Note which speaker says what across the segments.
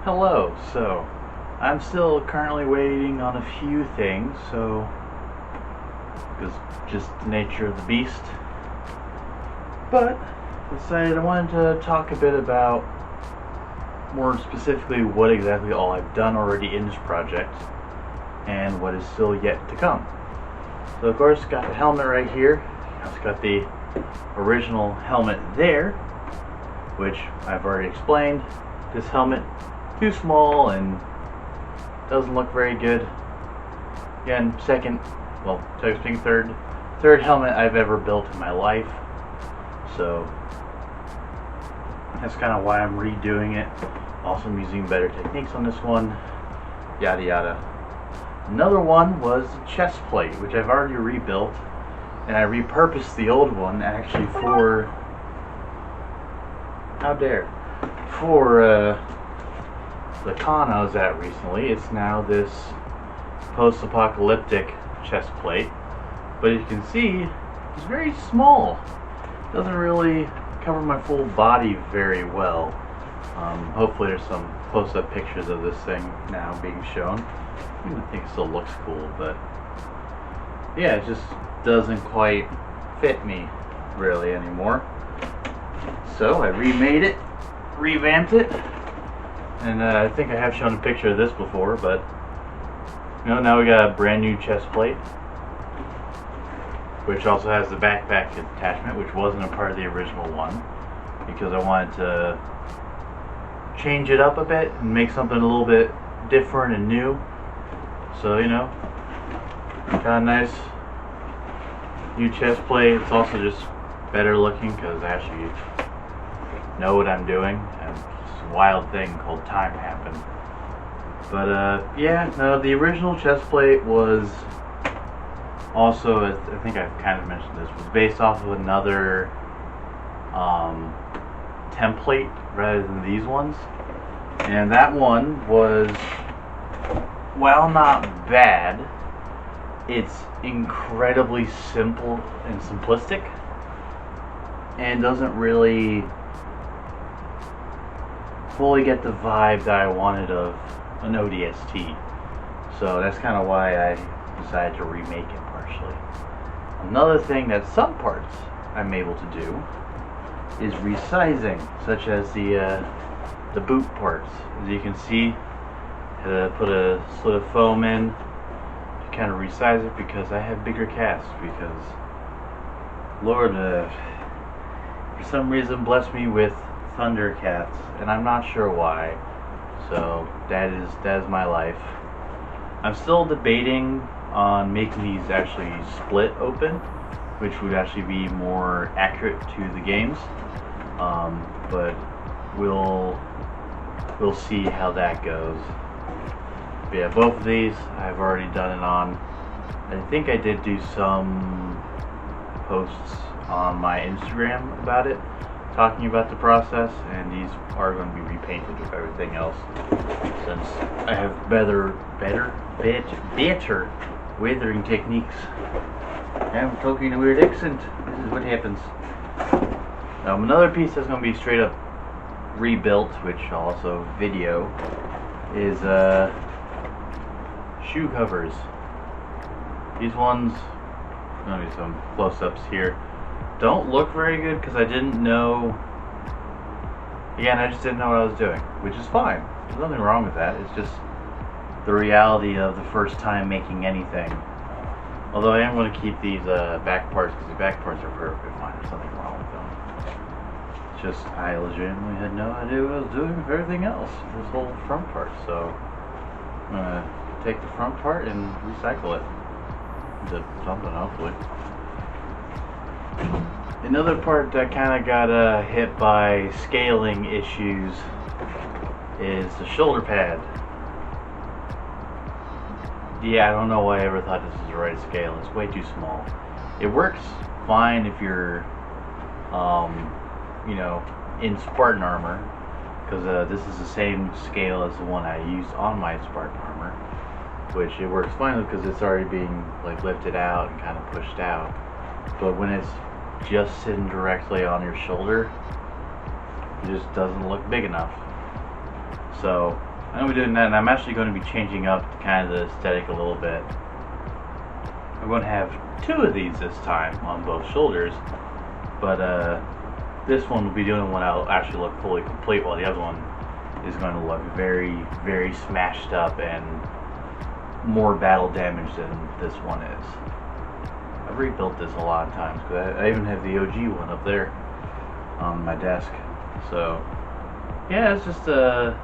Speaker 1: Hello, so I'm still currently waiting on a few things, so because just the nature of the beast, but decided I wanted to talk a bit about more specifically what exactly all I've done already in this project and what is still yet to come. So of course got the helmet right here. It's got the original helmet there, which I've already explained. This helmet too small and doesn't look very good. Again, third helmet I've ever built in my life, so that's kind of why I'm redoing it. Also, I'm using better techniques on this one, yada yada. Another one was the chest plate, which I've already rebuilt, and I repurposed the old one actually for the con I was at recently. It's now this post-apocalyptic chest plate, but as you can see, it's very small. It doesn't really cover my full body very well. Hopefully there's some close-up pictures of this thing now being shown. I think it still looks cool, but yeah, it just doesn't quite fit me really anymore. So I remade it, revamped it, and I think I have shown a picture of this before, but now we got a brand new chest plate, which also has the backpack attachment, which wasn't a part of the original one, because I wanted to change it up a bit and make something a little bit different and new. So, kind of nice new chest plate. It's also just better looking because I actually know what I'm doing, and it's a wild thing called time happened. But the original chest plate was also, I think I've kind of mentioned this, was based off of another template rather than these ones, and that one was, while not bad, it's incredibly simple and simplistic and doesn't really fully get the vibe that I wanted of an ODST. So that's kind of why I decided to remake it partially. Another thing that some parts I'm able to do is resizing, such as the boot parts. As you can see, I had to put a slit of foam in to kind of resize it because I have bigger casts, because Lord for some reason blessed me with thunder cats, and I'm not sure why. So that is my life. I'm still debating on making these actually split open, which would actually be more accurate to the games. But we'll see how that goes. But yeah, both of these I've already done it on. I think I did do some posts on my Instagram about it, talking about the process, and these are going to be repainted with everything else, since I have better weathering techniques. I'm talking a weird accent. This is what happens. Another piece that's going to be straight up rebuilt, which I'll also video, is shoe covers. These ones, let me some close-ups here, don't look very good because I didn't know. Again, I just didn't know what I was doing, which is fine. There's nothing wrong with that. It's just the reality of the first time making anything. Although I am going to keep these back parts, because the back parts are perfectly fine. There's nothing wrong with them. It's just I legitimately had no idea what I was doing with everything else. This whole front part. So I'm going to take the front part and recycle it into something, hopefully. Another part that kind of got hit by scaling issues is the shoulder pad. Yeah, I don't know why I ever thought this was the right scale. It's way too small. It works fine if you're, in Spartan armor, because this is the same scale as the one I used on my Spartan armor. which it works fine because it's already being like lifted out and kind of pushed out. But when it's just sitting directly on your shoulder, it just doesn't look big enough. So I'm going to be doing that, and I'm actually going to be changing up kind of the aesthetic a little bit. I'm going to have 2 of these this time on both shoulders, but this one will be doing one I'll actually look fully complete, while the other one is going to look very, very smashed up and more battle damage than this one is. I've rebuilt this a lot of times, because I even have the OG one up there on my desk. So yeah, it's just a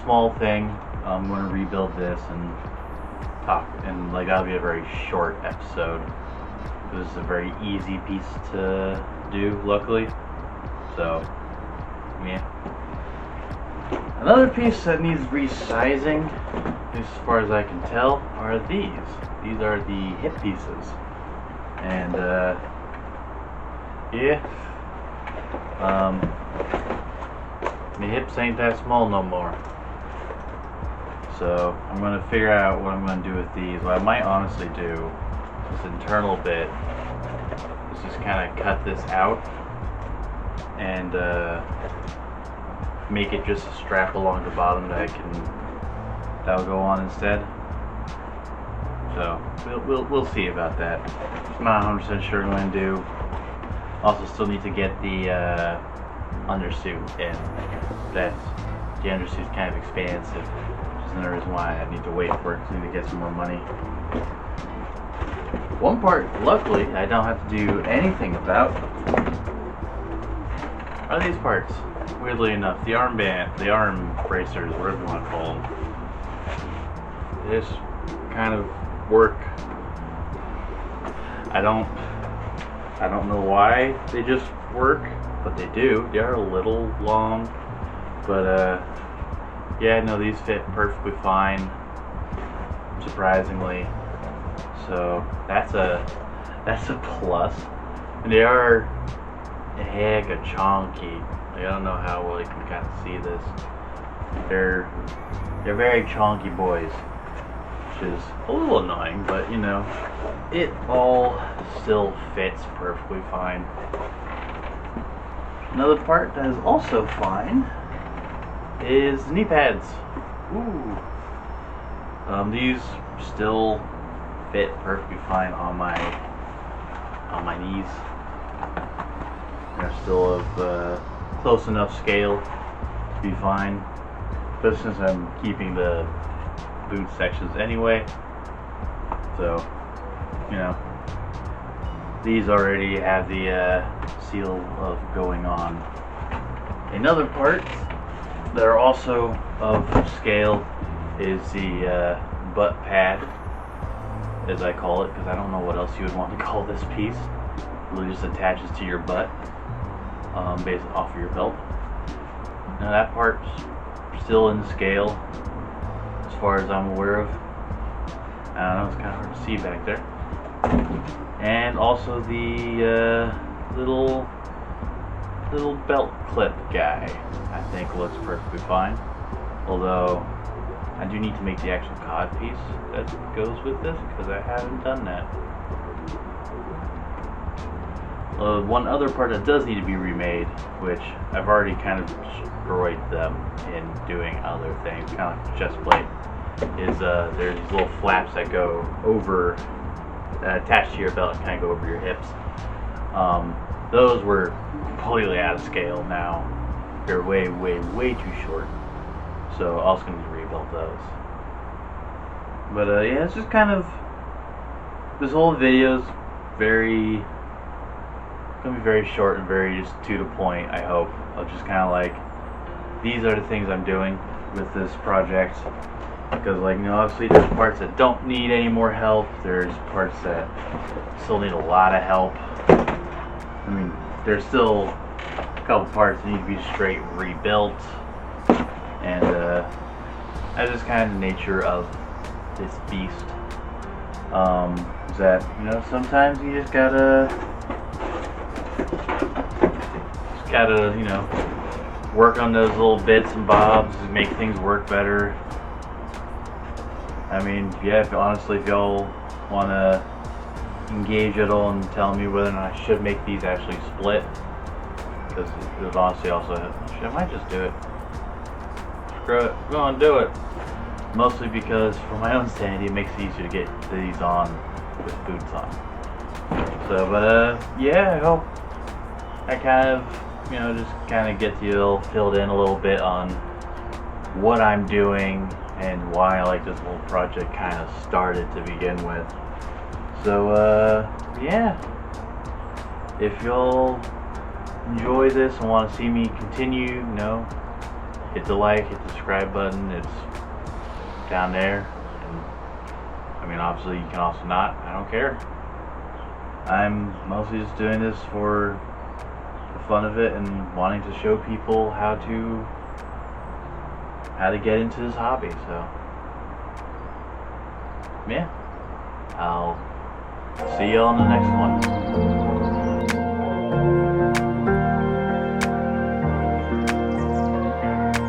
Speaker 1: small thing. I'm going to rebuild this and talk, and like that'll be a very short episode. This is a very easy piece to do, luckily. So yeah. Another piece that needs resizing, as far as I can tell, are these. These are the hip pieces, and yeah, my hips ain't that small no more. So I'm going to figure out what I'm going to do with these. What I might honestly do, this internal bit, is just kind of cut this out and make it just a strap along the bottom that'll go on instead. So we'll see about that. I'm not 100% sure what I'm going to do. Also still need to get the undersuit, and the undersuit's kind of expansive, which is another reason why I need to wait for it, because I need to get some more money. One part, luckily, I don't have to do anything about are these parts. Weirdly enough, the armband, the arm bracers, whatever you want to call them, they just kind of work. I don't know why they just work, but they do. They are a little long, but yeah, no, these fit perfectly fine, surprisingly. So that's a plus. And they are a heck of chonky. Like, I don't know how well you can kind of see this. They're very chonky boys, which is a little annoying, but you know, it all still fits perfectly fine. Another part that is also fine is the knee pads. Ooh. These still fit perfectly fine on my knees. They're still of close enough scale to be fine, but since I'm keeping the boot sections anyway, so you know, these already have the seal of going on. Another part that are also of scale is the butt pad, as I call it, because I don't know what else you would want to call this piece. It really just attaches to your butt, based off of your belt. Now that part's still in scale, as far as I'm aware of. I don't know, it's kind of hard to see back there. And also the little belt clip guy, I think looks perfectly fine. Although I do need to make the actual cod piece that goes with this, because I haven't done that. One other part that does need to be remade, which I've already kind of destroyed them in doing other things, kind of like chest plate, is there's these little flaps that go over, attached to your belt and kind of go over your hips. Those were completely out of scale now. They're way, way, way too short. So I also going to rebuild those. But yeah, it's just kind of, this whole video is going to be very short and very just to the point, I hope. I'll just kind of like, these are the things I'm doing with this project. Because, like, you know, obviously there's parts that don't need any more help. There's parts that still need a lot of help. I mean, there's still a couple parts that need to be straight rebuilt. And that's just kind of the nature of this beast. Is that, you know, sometimes you just gotta, you know, work on those little bits and bobs and make things work better. I I mean, yeah, honestly, if y'all want to engage at all and tell me whether or not I should make these actually split, because it was honestly also, I might just do it. Screw it, go on, do it. Mostly because for my own sanity, it makes it easier to get these on with boots on. So, but yeah, I hope I kind of, just kind of get you filled in a little bit on what I'm doing and why like this whole project kind of started to begin with. So yeah, if you'll enjoy this and want to see me continue, hit the like, hit the subscribe button. It's down there. And I mean, obviously you can also not, I don't care. I'm mostly just doing this for the fun of it and wanting to show people how to get into this hobby. So yeah, I'll see y'all in the next one.